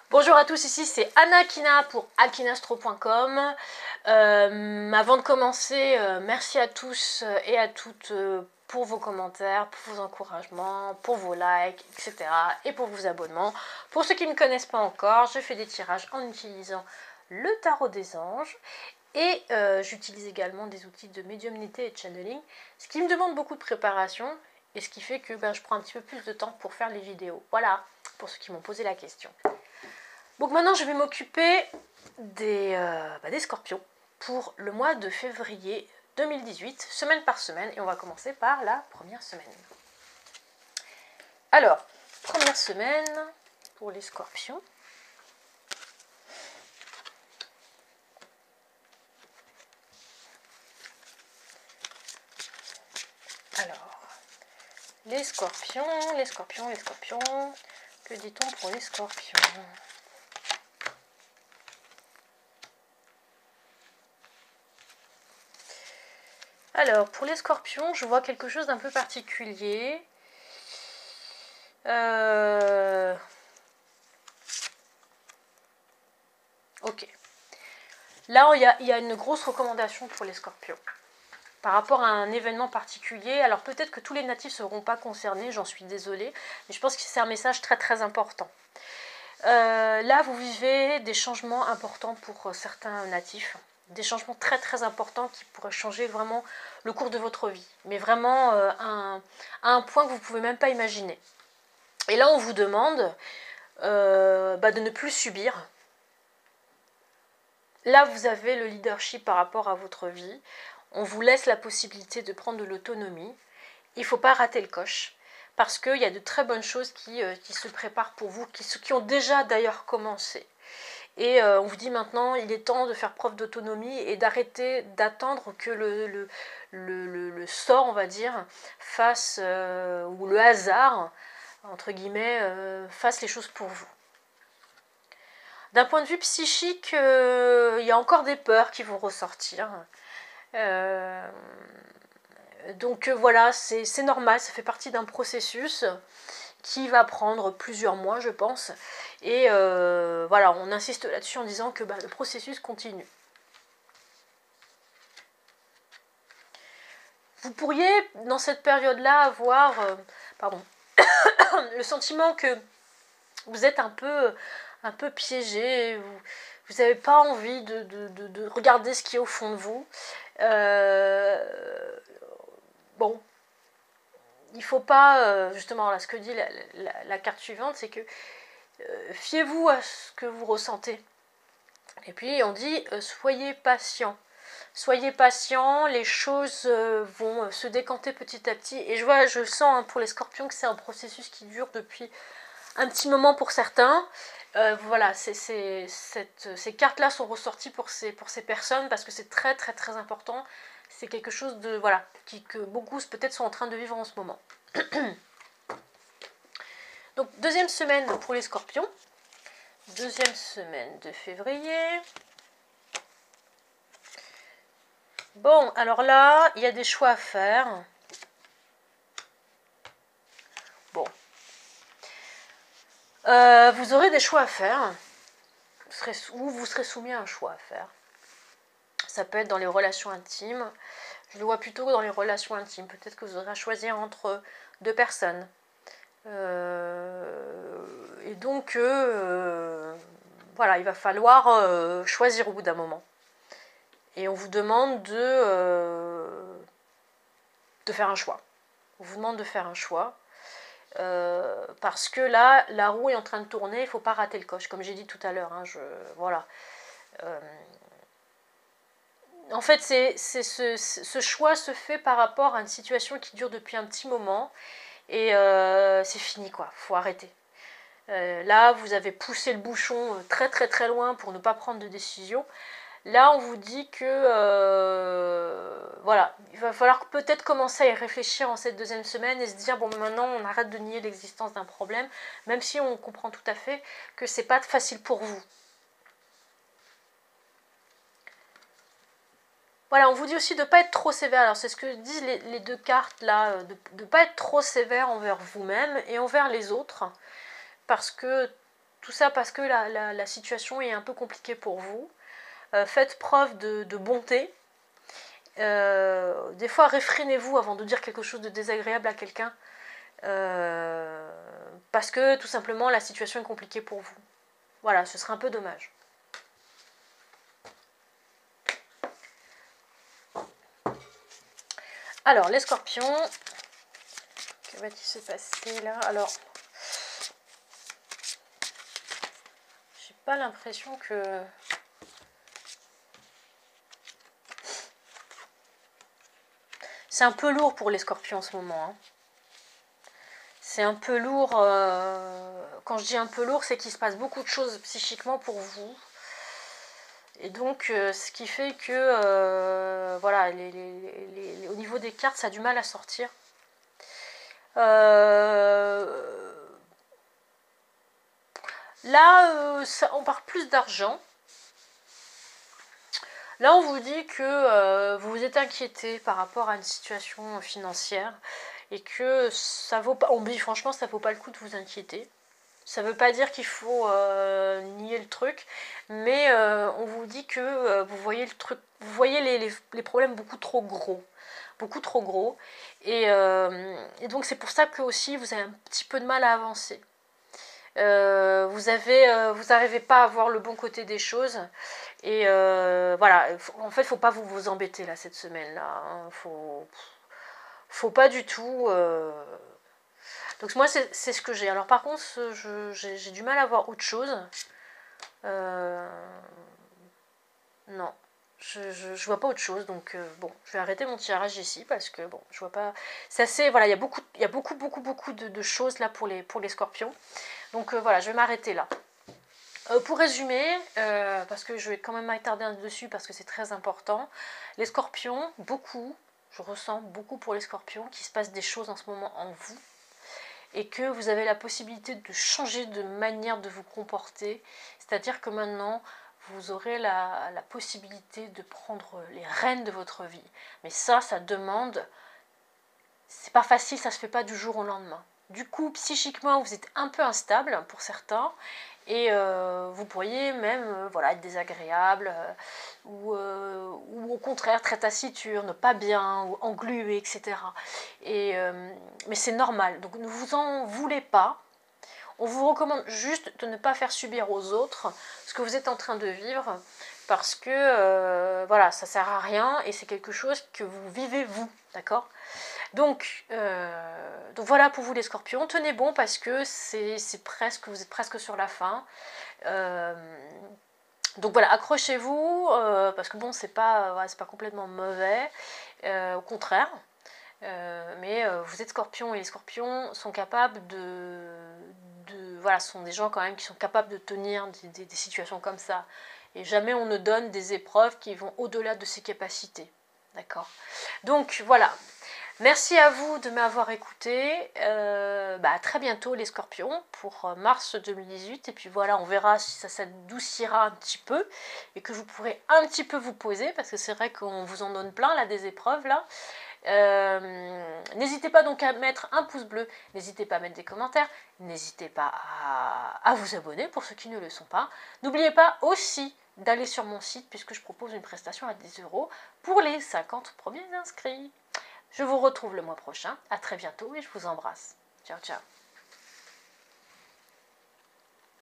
Bonjour à tous, ici c'est Anna Akina pour akinastro.com. Avant de commencer, merci à tous et à toutes pour vos commentaires, pour vos encouragements, pour vos likes, etc. et pour vos abonnements. Pour ceux qui ne me connaissent pas encore, je fais des tirages en utilisant le tarot des anges et j'utilise également des outils de médiumnité et de channeling, ce qui me demande beaucoup de préparation et ce qui fait que je prends un petit peu plus de temps pour faire les vidéos. Voilà, pour ceux qui m'ont posé la question. Donc maintenant, je vais m'occuper des scorpions pour le mois de février 2018, semaine par semaine, et on va commencer par la première semaine. Alors, première semaine pour les scorpions. Alors, les scorpions, que dit-on pour les scorpions ? Alors, pour les scorpions, je vois quelque chose d'un peu particulier. Ok. Là, il y a une grosse recommandation pour les scorpions. Par rapport à un événement particulier, alors peut-être que tous les natifs ne seront pas concernés, j'en suis désolée, mais je pense que c'est un message très très important. Là, vous vivez des changements importants pour certains natifs, des changements très très importants qui pourraient changer vraiment le cours de votre vie, mais vraiment à un point que vous ne pouvez même pas imaginer. Et là, on vous demande de ne plus subir. Là, vous avez le leadership par rapport à votre vie. On vous laisse la possibilité de prendre de l'autonomie. Il ne faut pas rater le coche, parce qu'il y a de très bonnes choses qui se préparent pour vous, qui ont déjà d'ailleurs commencé. Et on vous dit maintenant, il est temps de faire preuve d'autonomie et d'arrêter d'attendre que le sort, on va dire, fasse, ou le hasard, entre guillemets, fasse les choses pour vous. D'un point de vue psychique, il y a encore des peurs qui vont ressortir. Donc voilà, c'est normal, ça fait partie d'un processus qui va prendre plusieurs mois, je pense. Et voilà, on insiste là-dessus en disant que le processus continue. Vous pourriez, dans cette période-là, avoir le sentiment que vous êtes un peu piégé, vous n'avez pas envie de regarder ce qui est au fond de vous. Bon, il ne faut pas, justement, là, ce que dit la carte suivante, c'est que fiez-vous à ce que vous ressentez. Et puis on dit soyez patient. Soyez patient, les choses vont se décanter petit à petit. Et je sens pour les scorpions que c'est un processus qui dure depuis un petit moment pour certains. Voilà, ces cartes-là sont ressorties pour ces personnes parce que c'est très très très important. C'est quelque chose de que beaucoup peut-être sont en train de vivre en ce moment. Donc deuxième semaine pour les scorpions. Deuxième semaine de février. Bon, alors là, il y a des choix à faire. Bon. Vous aurez des choix à faire. Vous serez soumis à un choix à faire. Ça peut être dans les relations intimes. Je le vois plutôt dans les relations intimes. Peut-être que vous aurez à choisir entre deux personnes. Et donc, voilà, il va falloir choisir au bout d'un moment. Et on vous demande de faire un choix. On vous demande de faire un choix. Parce que là, la roue est en train de tourner, il ne faut pas rater le coche, comme j'ai dit tout à l'heure. Voilà. En fait, ce choix se fait par rapport à une situation qui dure depuis un petit moment. Et c'est fini, quoi. Il faut arrêter. Là, vous avez poussé le bouchon très très très loin pour ne pas prendre de décision. Là, on vous dit que voilà, il va falloir peut-être commencer à y réfléchir en cette deuxième semaine et se dire bon, maintenant, on arrête de nier l'existence d'un problème, même si on comprend tout à fait que c'est pas facile pour vous. Voilà, on vous dit aussi de ne pas être trop sévère. Alors, c'est ce que disent les deux cartes là, de ne pas être trop sévère envers vous-même et envers les autres, parce que tout ça parce que la situation est un peu compliquée pour vous. Faites preuve de bonté. Des fois, réfrénez-vous avant de dire quelque chose de désagréable à quelqu'un. Parce que tout simplement, la situation est compliquée pour vous. Voilà, ce serait un peu dommage. Alors, les scorpions, que va-t-il se passer là? Alors, j'ai pas l'impression que... C'est un peu lourd pour les scorpions en ce moment. Hein. C'est un peu lourd. Quand je dis un peu lourd, c'est qu'il se passe beaucoup de choses psychiquement pour vous. Et donc, ce qui fait que, voilà, au niveau des cartes, ça a du mal à sortir. Là, on parle plus d'argent. Là, on vous dit que vous vous êtes inquiété par rapport à une situation financière et que ça vaut pas. On dit franchement, ça vaut pas le coup de vous inquiéter. Ça veut pas dire qu'il faut nier le truc, mais on vous dit que vous voyez le truc, vous voyez les problèmes beaucoup trop gros. Beaucoup trop gros. Et donc c'est pour ça que aussi vous avez un petit peu de mal à avancer. Vous n'arrivez pas à voir le bon côté des choses. Et voilà, en fait, faut pas vous embêter là cette semaine-là. Hein. Faut pas du tout. Donc moi, c'est ce que j'ai. Alors par contre, j'ai du mal à voir autre chose. Non. Je vois pas autre chose, donc bon, je vais arrêter mon tirage ici parce que bon, je vois pas. C'est assez, voilà, il y a beaucoup de choses là pour les scorpions. Donc voilà, je vais m'arrêter là. Pour résumer, parce que je vais quand même m'attarder dessus parce que c'est très important, les scorpions, je ressens beaucoup pour les scorpions qu'il se passe des choses en ce moment en vous et que vous avez la possibilité de changer de manière de vous comporter, c'est-à-dire que maintenant vous aurez la possibilité de prendre les rênes de votre vie. Mais ça demande, c'est pas facile, ça se fait pas du jour au lendemain. Du coup, psychiquement, vous êtes un peu instable pour certains, et vous pourriez même voilà, être désagréable, ou au contraire très taciturne, pas bien, ou englué, etc. Mais c'est normal, donc ne vous en voulez pas. On vous recommande juste de ne pas faire subir aux autres ce que vous êtes en train de vivre, parce que voilà, ça sert à rien et c'est quelque chose que vous vivez vous, d'accord ? Donc voilà pour vous les scorpions, tenez bon parce que vous êtes presque sur la fin. Donc voilà, accrochez-vous, parce que bon, c'est pas complètement mauvais, au contraire. Mais vous êtes scorpion et les scorpions sont capables voilà, ce sont des gens quand même qui sont capables de tenir des situations comme ça. Et jamais on ne donne des épreuves qui vont au-delà de ses capacités. D'accord ? Donc voilà. Merci à vous de m'avoir écouté. À très bientôt les scorpions pour mars 2018. Et puis voilà, on verra si ça s'adoucira un petit peu et que vous pourrez un petit peu vous poser parce que c'est vrai qu'on vous en donne plein là des épreuves là. N'hésitez pas donc à mettre un pouce bleu, n'hésitez pas à mettre des commentaires, n'hésitez pas à vous abonner pour ceux qui ne le sont pas. N'oubliez pas aussi d'aller sur mon site puisque je propose une prestation à 10 € pour les 50 premiers inscrits. Je vous retrouve le mois prochain, à très bientôt et je vous embrasse. Ciao ciao.